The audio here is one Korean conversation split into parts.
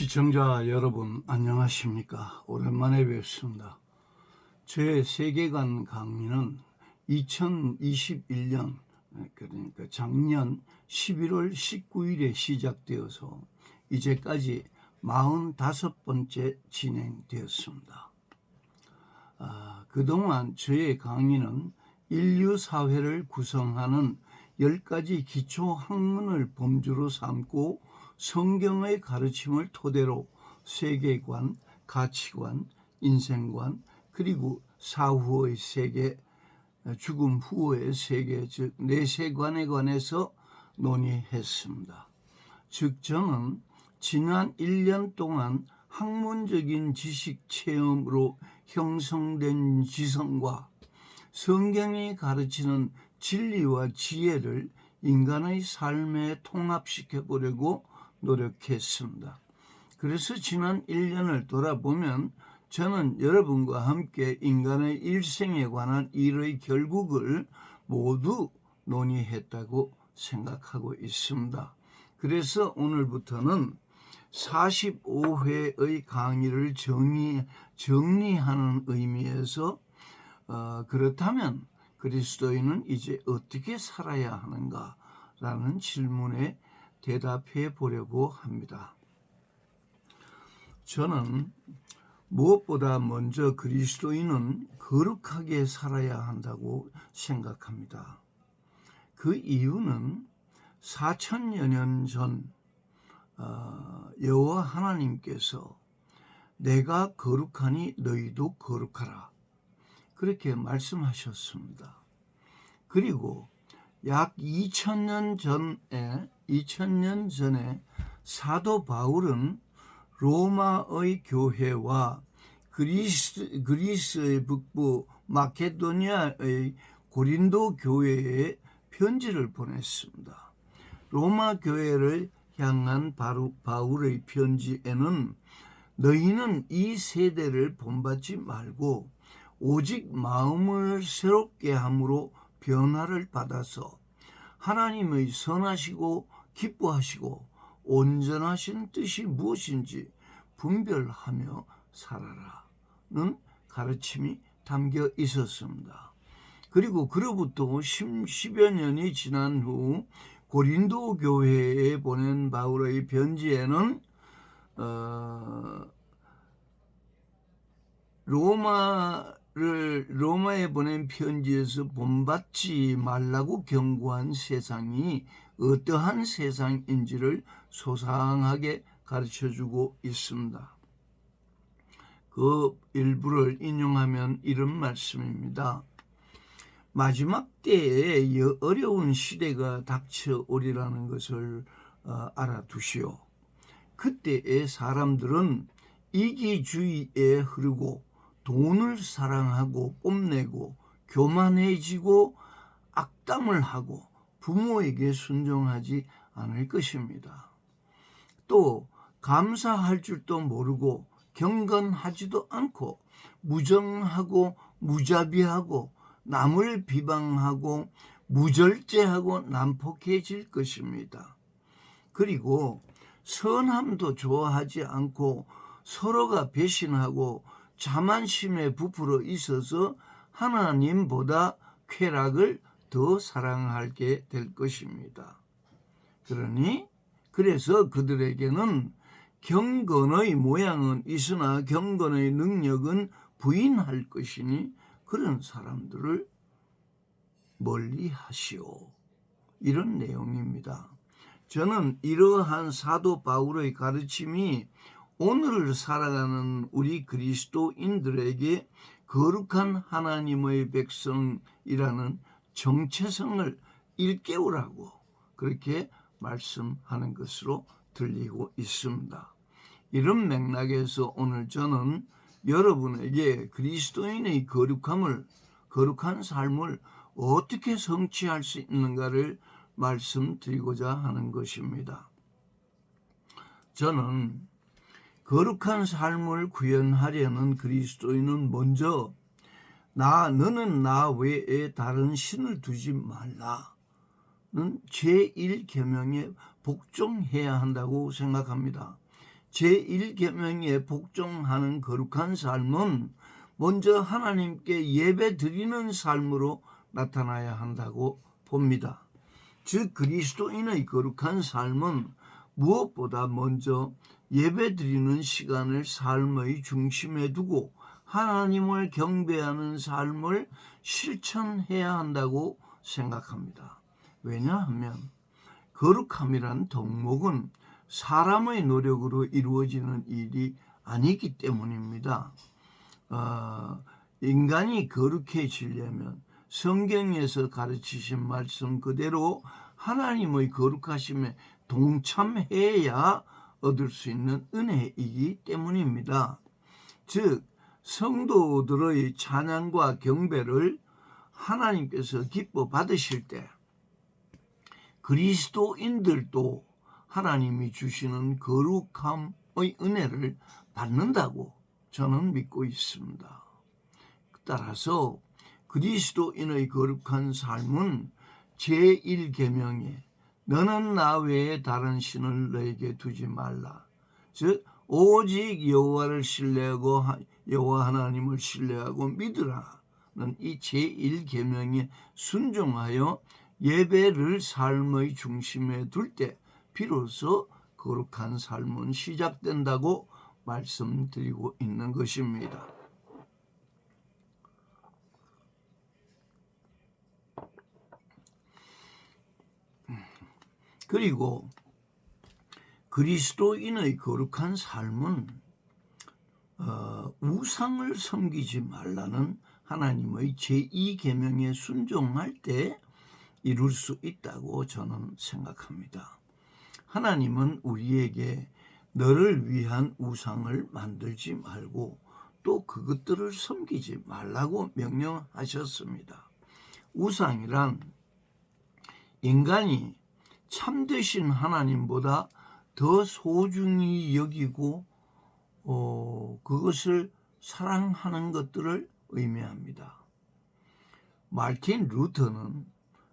시청자 여러분 안녕하십니까? 오랜만에 뵙습니다. 제 세계관 강의는 2021년 그러니까 작년 11월 19일에 시작되어서 이제까지 45번째 진행되었습니다. 그동안 저의 강의는 인류 사회를 구성하는 10가지 기초 학문을 범주로 삼고 성경의 가르침을 토대로 세계관, 가치관, 인생관, 그리고 사후의 세계, 죽음 후의 세계, 즉 내세관에 관해서 논의했습니다. 즉 저는 지난 1년 동안 학문적인 지식 체험으로 형성된 지성과 성경이 가르치는 진리와 지혜를 인간의 삶에 통합시켜 보려고 노력했습니다. 그래서 지난 1년을 돌아보면 저는 여러분과 함께 인간의 일생에 관한 일의 결국을 모두 논의했다고 생각하고 있습니다. 그래서 오늘부터는 45회의 강의를 정리하는 의미에서 그렇다면 그리스도인은 이제 어떻게 살아야 하는가라는 질문에 대답해 보려고 합니다. 저는 무엇보다 먼저 그리스도인은 거룩하게 살아야 한다고 생각합니다. 그 이유는 4000여 년 전 여호와 하나님께서 내가 거룩하니 너희도 거룩하라 그렇게 말씀하셨습니다. 그리고 약 2000년 전에 사도 바울은 로마의 교회와 그리스의 북부 마케도니아의 고린도 교회에 편지를 보냈습니다. 로마 교회를 향한 바울의 편지에는 너희는 이 세대를 본받지 말고 오직 마음을 새롭게 함으로 변화를 받아서 하나님의 선하시고 기뻐하시고 온전하신 뜻이 무엇인지 분별하며 살아라는 가르침이 담겨 있었습니다. 그리고 그로부터 10여 년이 지난 후 고린도 교회에 보낸 바울의 편지에는 로마에 보낸 편지에서 본받지 말라고 경고한 세상이 어떠한 세상인지를 소상하게 가르쳐주고 있습니다. 그 일부를 인용하면 이런 말씀입니다. 마지막 때에 어려운 시대가 닥쳐오리라는 것을 알아두시오. 그때의 사람들은 이기주의에 흐르고 돈을 사랑하고 뽐내고 교만해지고 악담을 하고 부모에게 순종하지 않을 것입니다. 또 감사할 줄도 모르고 경건하지도 않고 무정하고 무자비하고 남을 비방하고 무절제하고 난폭해질 것입니다. 그리고 선함도 좋아하지 않고 서로가 배신하고 자만심에 부풀어 있어서 하나님보다 쾌락을 더 사랑하게 될 것입니다. 그래서 그들에게는 경건의 모양은 있으나 경건의 능력은 부인할 것이니 그런 사람들을 멀리하시오. 이런 내용입니다. 저는 이러한 사도 바울의 가르침이 오늘을 살아가는 우리 그리스도인들에게 거룩한 하나님의 백성이라는 정체성을 일깨우라고 그렇게 말씀하는 것으로 들리고 있습니다. 이런 맥락에서 오늘 저는 여러분에게 그리스도인의 거룩한 삶을 어떻게 성취할 수 있는가를 말씀드리고자 하는 것입니다. 저는 거룩한 삶을 구현하려는 그리스도인은 먼저 너는 나 외에 다른 신을 두지 말라는 제1계명에 복종해야 한다고 생각합니다. 제1계명에 복종하는 거룩한 삶은 먼저 하나님께 예배 드리는 삶으로 나타나야 한다고 봅니다. 즉 그리스도인의 거룩한 삶은 무엇보다 먼저 예배 드리는 시간을 삶의 중심에 두고 하나님을 경배하는 삶을 실천해야 한다고 생각합니다. 왜냐하면 거룩함이란 덕목은 사람의 노력으로 이루어지는 일이 아니기 때문입니다. 인간이 거룩해지려면 성경에서 가르치신 말씀 그대로 하나님의 거룩하심에 동참해야 얻을 수 있는 은혜이기 때문입니다. 즉 성도들의 찬양과 경배를 하나님께서 기뻐 받으실 때 그리스도인들도 하나님이 주시는 거룩함의 은혜를 받는다고 저는 믿고 있습니다. 따라서 그리스도인의 거룩한 삶은 제1계명에 너는 나 외에 다른 신을 너에게 두지 말라. 즉 오직 여호와를 신뢰하고 여호와 하나님을 신뢰하고 믿으라는 이 제1계명에 순종하여 예배를 삶의 중심에 둘 때 비로소 거룩한 삶은 시작된다고 말씀드리고 있는 것입니다. 그리고 그리스도인의 거룩한 삶은 우상을 섬기지 말라는 하나님의 제2계명에 순종할 때 이룰 수 있다고 저는 생각합니다. 하나님은 우리에게 너를 위한 우상을 만들지 말고 또 그것들을 섬기지 말라고 명령하셨습니다. 우상이란 인간이 참되신 하나님보다 더 소중히 여기고 그것을 사랑하는 것들을 의미합니다. 마르틴 루터는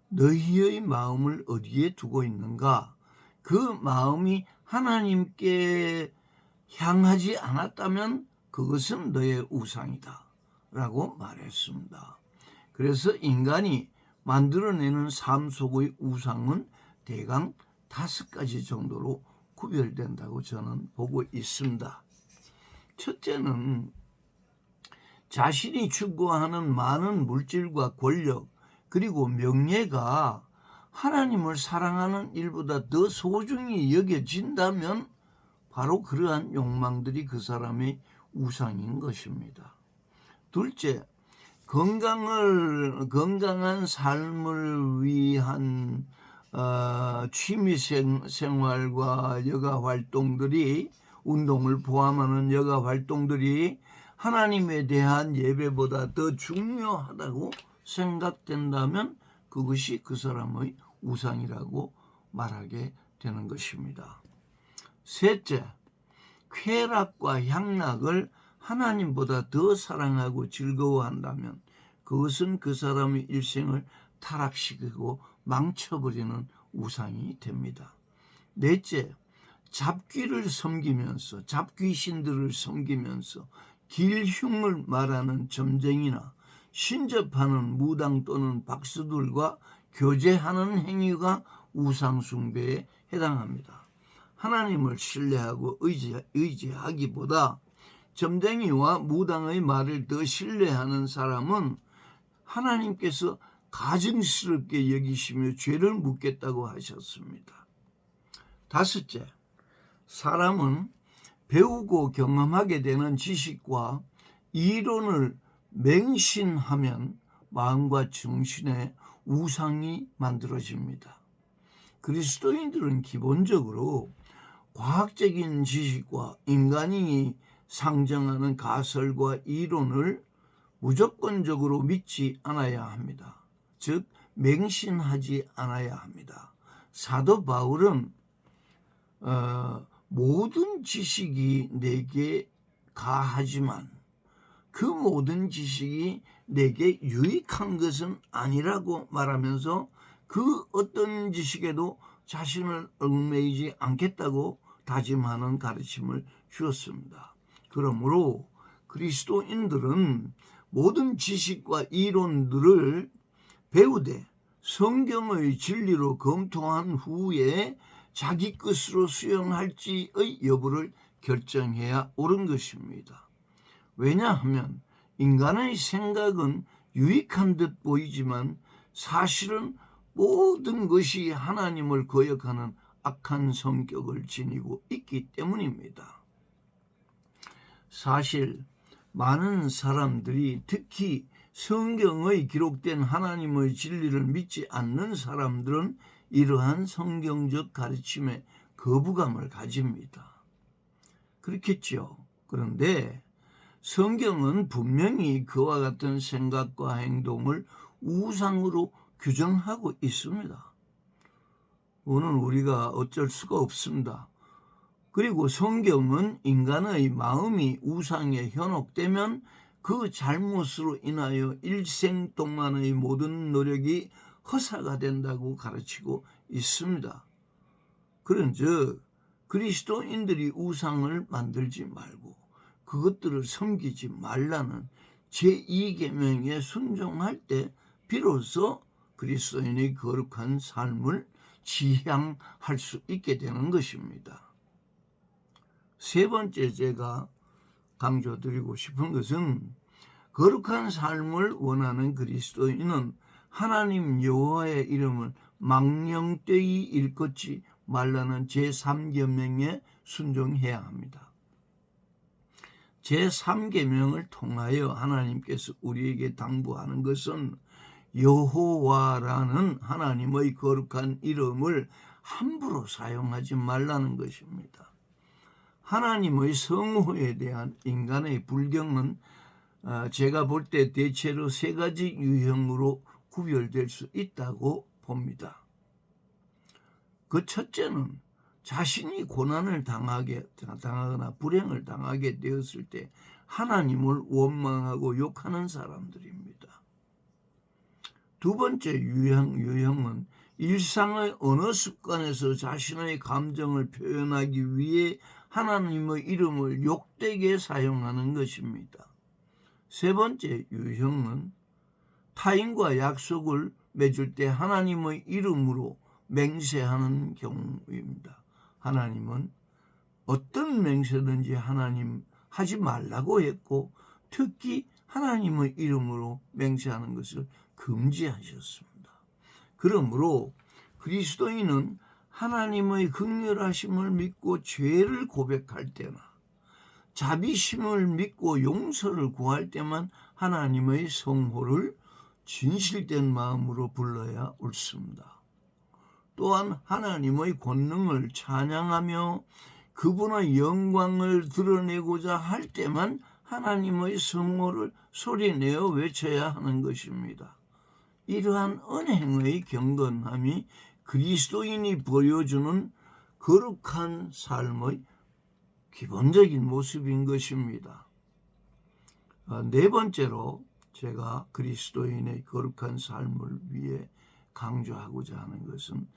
너희의 마음을 어디에 두고 있는가? 그 마음이 하나님께 향하지 않았다면 그것은 너의 우상이다 라고 말했습니다. 그래서 인간이 만들어내는 삶 속의 우상은 대강 5가지 정도로 구별된다고 저는 보고 있습니다. 첫째는 자신이 추구하는 많은 물질과 권력 그리고 명예가 하나님을 사랑하는 일보다 더 소중히 여겨진다면 바로 그러한 욕망들이 그 사람의 우상인 것입니다. 둘째, 건강한 삶을 위한 취미 생활과 여가 활동들이 운동을 포함하는 여가 활동들이 하나님에 대한 예배보다 더 중요하다고 생각된다면 그것이 그 사람의 우상이라고 말하게 되는 것입니다. 셋째, 쾌락과 향락을 하나님보다 더 사랑하고 즐거워한다면 그것은 그 사람의 일생을 타락시키고 망쳐버리는 우상이 됩니다. 넷째, 잡귀를 섬기면서 잡귀신들을 섬기면서 길흉을 말하는 점쟁이나 신접하는 무당 또는 박수들과 교제하는 행위가 우상숭배에 해당합니다. 하나님을 신뢰하고 의지하기보다 점쟁이와 무당의 말을 더 신뢰하는 사람은 하나님께서 가증스럽게 여기시며 죄를 묻겠다고 하셨습니다. 다섯째, 사람은 배우고 경험하게 되는 지식과 이론을 맹신하면 마음과 정신에 우상이 만들어집니다. 그리스도인들은 기본적으로 과학적인 지식과 인간이 상정하는 가설과 이론을 무조건적으로 믿지 않아야 합니다. 즉 맹신하지 않아야 합니다. 사도 바울은 모든 지식이 내게 가하지만 그 모든 지식이 내게 유익한 것은 아니라고 말하면서 그 어떤 지식에도 자신을 얽매이지 않겠다고 다짐하는 가르침을 주었습니다. 그러므로 그리스도인들은 모든 지식과 이론들을 배우되 성경의 진리로 검토한 후에 자기 것으로 수용할지의 여부를 결정해야 옳은 것입니다. 왜냐하면 인간의 생각은 유익한 듯 보이지만 사실은 모든 것이 하나님을 거역하는 악한 성격을 지니고 있기 때문입니다. 사실 많은 사람들이, 특히 성경의 기록된 하나님의 진리를 믿지 않는 사람들은 이러한 성경적 가르침에 거부감을 가집니다. 그렇겠죠. 그런데 성경은 분명히 그와 같은 생각과 행동을 우상으로 규정하고 있습니다. 오늘 우리가 어쩔 수가 없습니다. 그리고 성경은 인간의 마음이 우상에 현혹되면 그 잘못으로 인하여 일생 동안의 모든 노력이 허사가 된다고 가르치고 있습니다. 그런즉 그리스도인들이 우상을 만들지 말고 그것들을 섬기지 말라는 제2계명에 순종할 때 비로소 그리스도인의 거룩한 삶을 지향할 수 있게 되는 것입니다. 세 번째 제가 강조드리고 싶은 것은 거룩한 삶을 원하는 그리스도인은 하나님 여호와의 이름을 망령되이 일컫지 말라는 제3계명에 순종해야 합니다. 제3계명을 통하여 하나님께서 우리에게 당부하는 것은 여호와라는 하나님의 거룩한 이름을 함부로 사용하지 말라는 것입니다. 하나님의 성호에 대한 인간의 불경은 제가 볼 때 대체로 세 가지 유형으로 구별될 수 있다고 봅니다. 그 첫째는 자신이 고난을 당하거나 불행을 당하게 되었을 때 하나님을 원망하고 욕하는 사람들입니다. 두 번째 유형은 일상의 어느 습관에서 자신의 감정을 표현하기 위해 하나님의 이름을 욕되게 사용하는 것입니다. 세 번째 유형은 타인과 약속을 맺을 때 하나님의 이름으로 맹세하는 경우입니다. 하나님은 어떤 맹세든지 하나님 하지 말라고 했고 특히 하나님의 이름으로 맹세하는 것을 금지하셨습니다. 그러므로 그리스도인은 하나님의 긍휼하심을 믿고 죄를 고백할 때나 자비심을 믿고 용서를 구할 때만 하나님의 성호를 진실된 마음으로 불러야 옳습니다. 또한 하나님의 권능을 찬양하며 그분의 영광을 드러내고자 할 때만 하나님의 성호를 소리내어 외쳐야 하는 것입니다. 이러한 언행의 경건함이 그리스도인이 보여주는 거룩한 삶의 기본적인 모습인 것입니다. 네 번째로 제가 그리스도인의 거룩한 삶을 위해 강조하고자 하는 것은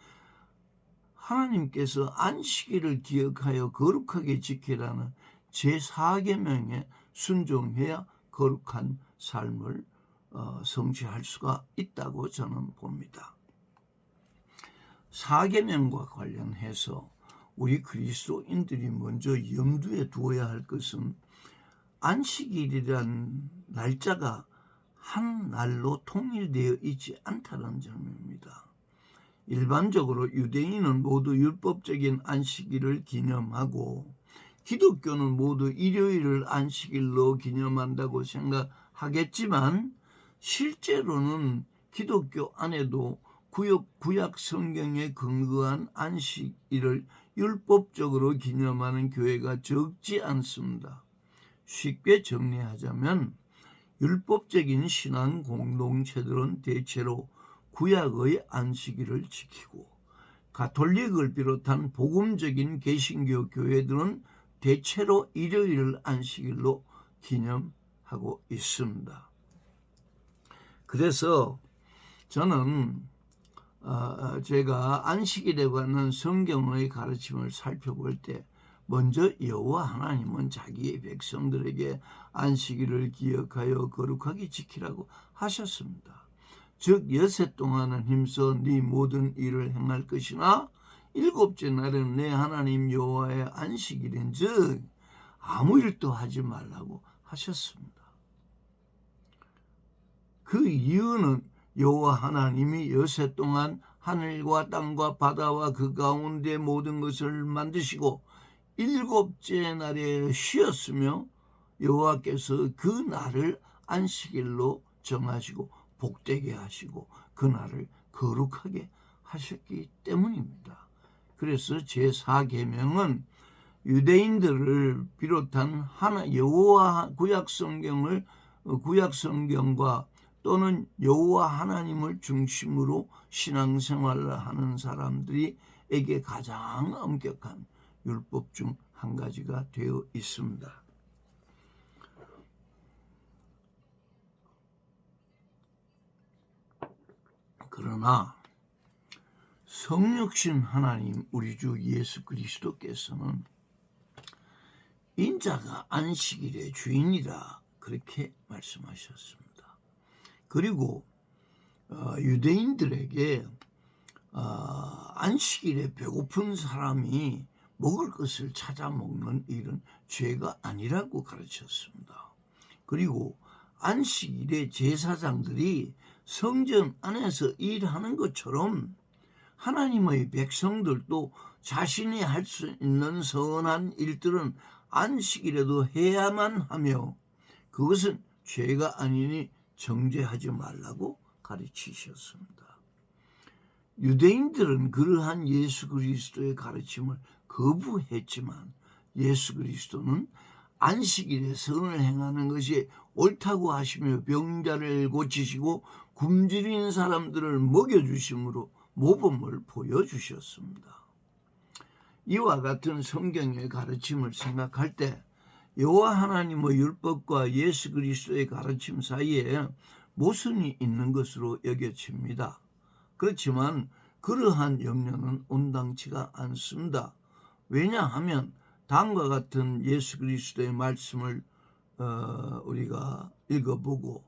하나님께서 안식일을 기억하여 거룩하게 지키라는 제4계명에 순종해야 거룩한 삶을 성취할 수가 있다고 저는 봅니다. 4계명과 관련해서 우리 그리스도인들이 먼저 염두에 두어야 할 것은 안식일이란 날짜가 한 날로 통일되어 있지 않다는 점입니다. 일반적으로 유대인은 모두 율법적인 안식일을 기념하고 기독교는 모두 일요일을 안식일로 기념한다고 생각하겠지만 실제로는 기독교 안에도 구약 성경에 근거한 안식일을 율법적으로 기념하는 교회가 적지 않습니다. 쉽게 정리하자면 율법적인 신앙 공동체들은 대체로 구약의 안식일을 지키고 가톨릭을 비롯한 복음적인 개신교 교회들은 대체로 일요일을 안식일로 기념하고 있습니다. 그래서 저는 제가 안식일에 관한 성경의 가르침을 살펴볼 때 먼저 여호와 하나님은 자기의 백성들에게 안식일을 기억하여 거룩하게 지키라고 하셨습니다. 즉 여세 동안은 힘써 네 모든 일을 행할 것이나 일곱째 날은 내 하나님 여호와의 안식일인즉 아무 일도 하지 말라고 하셨습니다. 그 이유는 여호와 하나님이 여세 동안 하늘과 땅과 바다와 그 가운데 모든 것을 만드시고 일곱째 날에 쉬었으며 여호와께서 그 날을 안식일로 정하시고 복되게 하시고 그 날을 거룩하게 하셨기 때문입니다. 그래서 제4계명은 유대인들을 비롯한 여호와 구약 성경과 또는 여호와 하나님을 중심으로 신앙생활을 하는 사람들에게 가장 엄격한 율법 중 한 가지가 되어 있습니다. 그러나 성육신 하나님 우리 주 예수 그리스도께서는 인자가 안식일의 주인이라 그렇게 말씀하셨습니다. 그리고 유대인들에게 안식일에 배고픈 사람이 먹을 것을 찾아 먹는 일은 죄가 아니라고 가르쳤습니다. 그리고 안식일에 제사장들이 성전 안에서 일하는 것처럼 하나님의 백성들도 자신이 할 수 있는 선한 일들은 안식일에도 해야만 하며 그것은 죄가 아니니 정죄하지 말라고 가르치셨습니다. 유대인들은 그러한 예수 그리스도의 가르침을 거부했지만 예수 그리스도는 안식일에 선을 행하는 것이 옳다고 하시며 병자를 고치시고 굶주린 사람들을 먹여주심으로 모범을 보여주셨습니다. 이와 같은 성경의 가르침을 생각할 때 여호와 하나님의 율법과 예수 그리스도의 가르침 사이에 모순이 있는 것으로 여겨집니다. 그렇지만 그러한 염려는 온당치가 않습니다. 왜냐하면 다음과 같은 예수 그리스도의 말씀을 우리가 읽어보고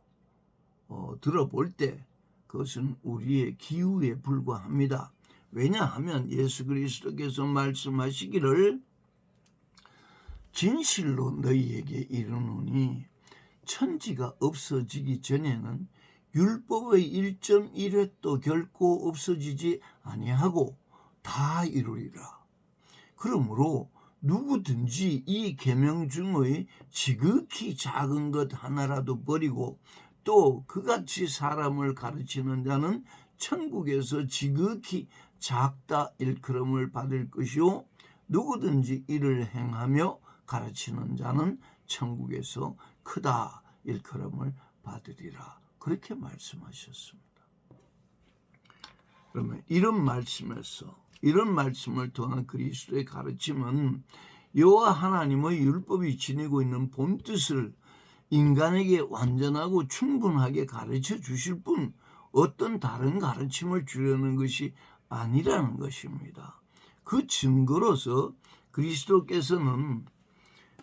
들어볼 때 그것은 우리의 기우에 불과합니다. 왜냐하면 예수 그리스도께서 말씀하시기를 진실로 너희에게 이르노니 천지가 없어지기 전에는 율법의 1.1획도 결코 없어지지 아니하고 다 이루리라. 그러므로 누구든지 이 계명 중의 지극히 작은 것 하나라도 버리고 또 그같이 사람을 가르치는 자는 천국에서 지극히 작다 일컬음을 받을 것이요 누구든지 이를 행하며 가르치는 자는 천국에서 크다 일컬음을 받으리라. 그렇게 말씀하셨습니다. 그러면 이런 말씀을 통한 그리스도의 가르침은 여호와 하나님의 율법이 지니고 있는 본뜻을 인간에게 완전하고 충분하게 가르쳐 주실 뿐 어떤 다른 가르침을 주려는 것이 아니라는 것입니다. 그 증거로서 그리스도께서는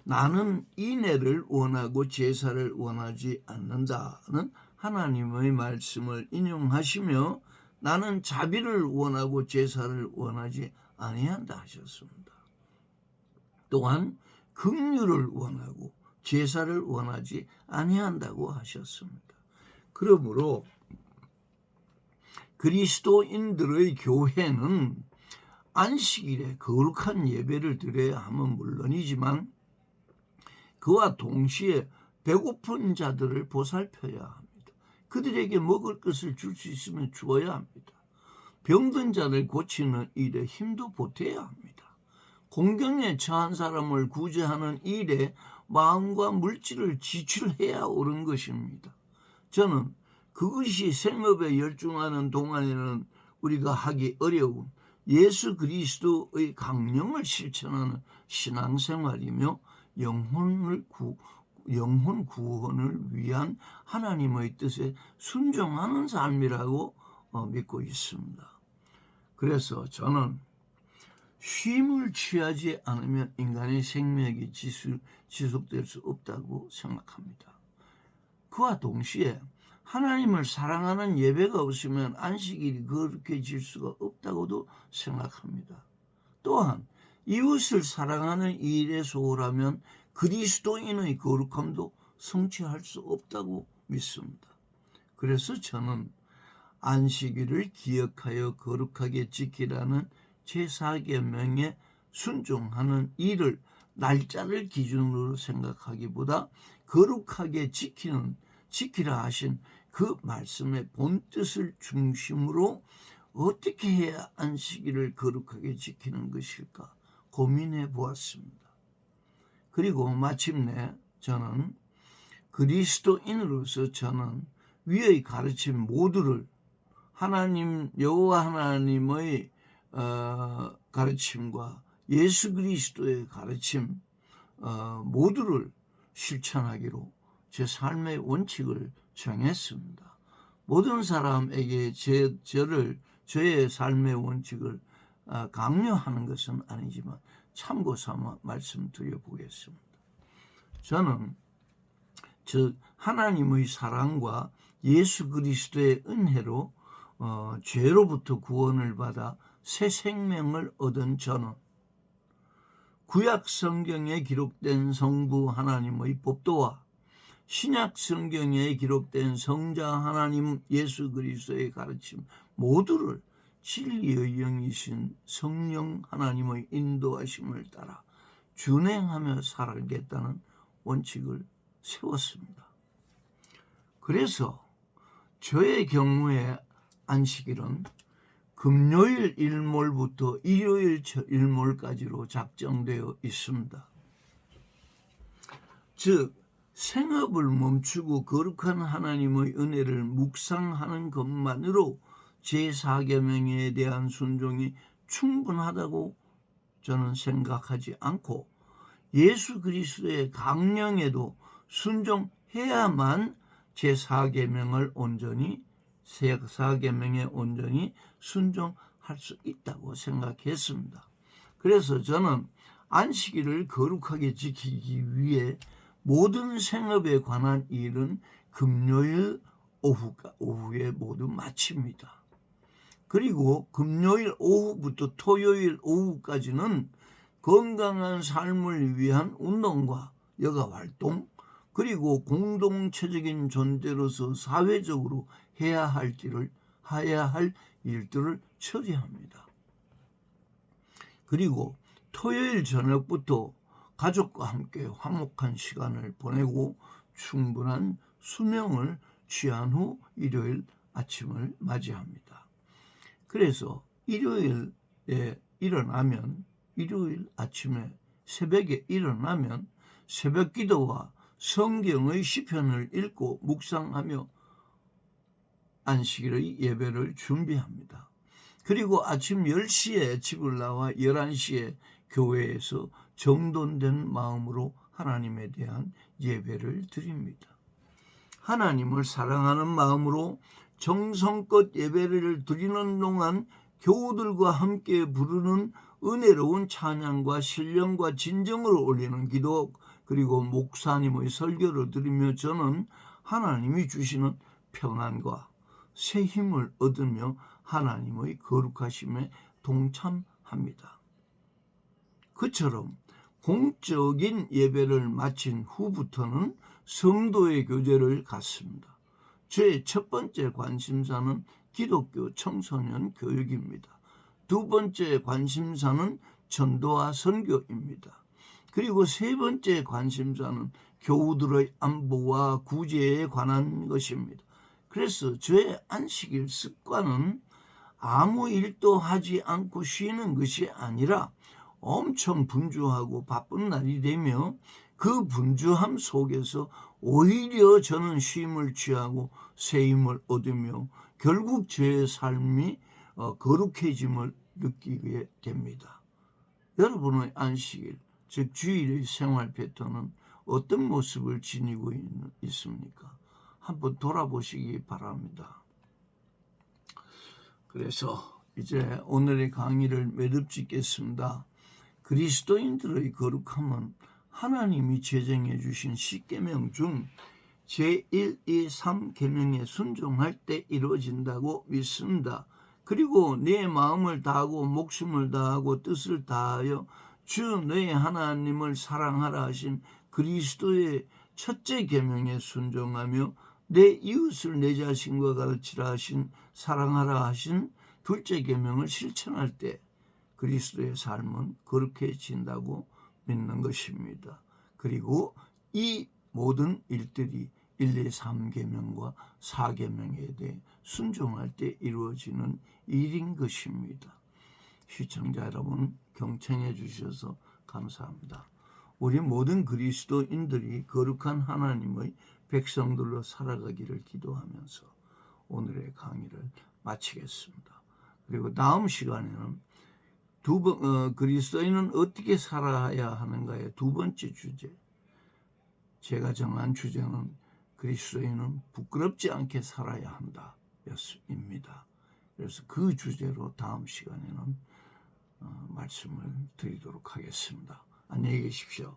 나는 인애를 원하고 제사를 원하지 않는다는 하나님의 말씀을 인용하시며 나는 자비를 원하고 제사를 원하지 아니한다 하셨습니다. 또한 긍휼을 원하고 제사를 원하지 아니한다고 하셨습니다. 그러므로 그리스도인들의 교회는 안식일에 거룩한 예배를 드려야 함은 물론이지만 그와 동시에 배고픈 자들을 보살펴야 합니다. 그들에게 먹을 것을 줄 수 있으면 주어야 합니다. 병든 자를 고치는 일에 힘도 보태야 합니다. 공경에 처한 사람을 구제하는 일에 마음과 물질을 지출해야 옳은 것입니다. 저는 그것이 생업에 열중하는 동안에는 우리가 하기 어려운 예수 그리스도의 강령을 실천하는 신앙생활이며 영혼 구원을 위한 하나님의 뜻에 순종하는 삶이라고 믿고 있습니다. 그래서 저는 쉼을 취하지 않으면 인간의 생명이 지속될 수 없다고 생각합니다. 그와 동시에 하나님을 사랑하는 예배가 없으면 안식일이 거룩해질 수가 없다고도 생각합니다. 또한 이웃을 사랑하는 이 일에 소홀하면 그리스도인의 거룩함도 성취할 수 없다고 믿습니다. 그래서 저는 안식일을 기억하여 거룩하게 지키라는 제4계명에 순종하는 일을 날짜를 기준으로 생각하기보다 거룩하게 지키라 하신 그 말씀의 본뜻을 중심으로 어떻게 해야 안식일을 거룩하게 지키는 것일까 고민해 보았습니다. 그리고 마침내 저는 그리스도인으로서 저는 위의 가르침 모두를 하나님 여호와 하나님의 가르침과 예수 그리스도의 가르침 모두를 실천하기로 제 삶의 원칙을 정했습니다. 모든 사람에게 저의 삶의 원칙을 강요하는 것은 아니지만 참고 삼아 말씀드려 보겠습니다. 저는 하나님의 사랑과 예수 그리스도의 은혜로 죄로부터 구원을 받아 새 생명을 얻은 저는 구약 성경에 기록된 성부 하나님의 법도와 신약 성경에 기록된 성자 하나님 예수 그리스도의 가르침 모두를 진리의 영이신 성령 하나님의 인도하심을 따라 준행하며 살아가겠다는 원칙을 세웠습니다. 그래서 저의 경우에 안식일은 금요일 일몰부터 일요일 일몰까지로 작정되어 있습니다. 즉 생업을 멈추고 거룩한 하나님의 은혜를 묵상하는 것만으로 제4계명에 대한 순종이 충분하다고 저는 생각하지 않고 예수 그리스도의 강령에도 순종해야만 제4계명에 온전히 순종할 수 있다고 생각했습니다. 그래서 저는 안식일을 거룩하게 지키기 위해 모든 생업에 관한 일은 금요일 오후에 모두 마칩니다. 그리고 금요일 오후부터 토요일 오후까지는 건강한 삶을 위한 운동과 여가활동, 그리고 공동체적인 존재로서 사회적으로 해야 할 일들을 처리합니다. 그리고 토요일 저녁부터 가족과 함께 화목한 시간을 보내고 충분한 수면을 취한 후 일요일 아침을 맞이합니다. 그래서 일요일 아침에 새벽에 일어나면 새벽 기도와 성경의 시편을 읽고 묵상하며 안식일의 예배를 준비합니다. 그리고 아침 10시에 집을 나와 11시에 교회에서 정돈된 마음으로 하나님에 대한 예배를 드립니다. 하나님을 사랑하는 마음으로 정성껏 예배를 드리는 동안 교우들과 함께 부르는 은혜로운 찬양과 신령과 진정을 올리는 기도, 그리고 목사님의 설교를 들으며 저는 하나님이 주시는 평안과 새 힘을 얻으며 하나님의 거룩하심에 동참합니다. 그처럼 공적인 예배를 마친 후부터는 성도의 교제를 갖습니다. 저의 첫 번째 관심사는 기독교 청소년 교육입니다. 두 번째 관심사는 전도와 선교입니다. 그리고 세 번째 관심사는 교우들의 안보와 구제에 관한 것입니다. 그래서 저의 안식일 습관은 아무 일도 하지 않고 쉬는 것이 아니라 엄청 분주하고 바쁜 날이 되며 그 분주함 속에서 오히려 저는 쉼을 취하고 새 힘을 얻으며 결국 제 삶이 거룩해짐을 느끼게 됩니다. 여러분의 안식일, 즉 주일의 생활 패턴은 어떤 모습을 지니고 있습니까? 한번 돌아보시기 바랍니다. 그래서 이제 오늘의 강의를 매듭짓겠습니다. 그리스도인들의 거룩함은 하나님이 제정해 주신 십계명 중 제1, 2, 3계명에 순종할 때 이루어진다고 믿습니다. 그리고 내 마음을 다하고 목숨을 다하고 뜻을 다하여 주 너의 하나님을 사랑하라 하신 그리스도의 첫째 계명에 순종하며 내 이웃을 내 자신과 같이라 하신 사랑하라 하신 둘째 계명을 실천할 때 그리스도의 삶은 거룩해진다고 믿는 것입니다. 그리고 이 모든 일들이 1, 2, 3계명과 4계명에 대해 순종할 때 이루어지는 일인 것입니다. 시청자 여러분, 경청해 주셔서 감사합니다. 우리 모든 그리스도인들이 거룩한 하나님의 백성들로 살아가기를 기도하면서 오늘의 강의를 마치겠습니다. 그리고 다음 시간에는 그리스도인은 어떻게 살아야 하는가의 두 번째 주제, 제가 정한 주제는 그리스도인은 부끄럽지 않게 살아야 한다 였습니다. 그래서 그 주제로 다음 시간에는 말씀을 드리도록 하겠습니다. 안녕히 계십시오.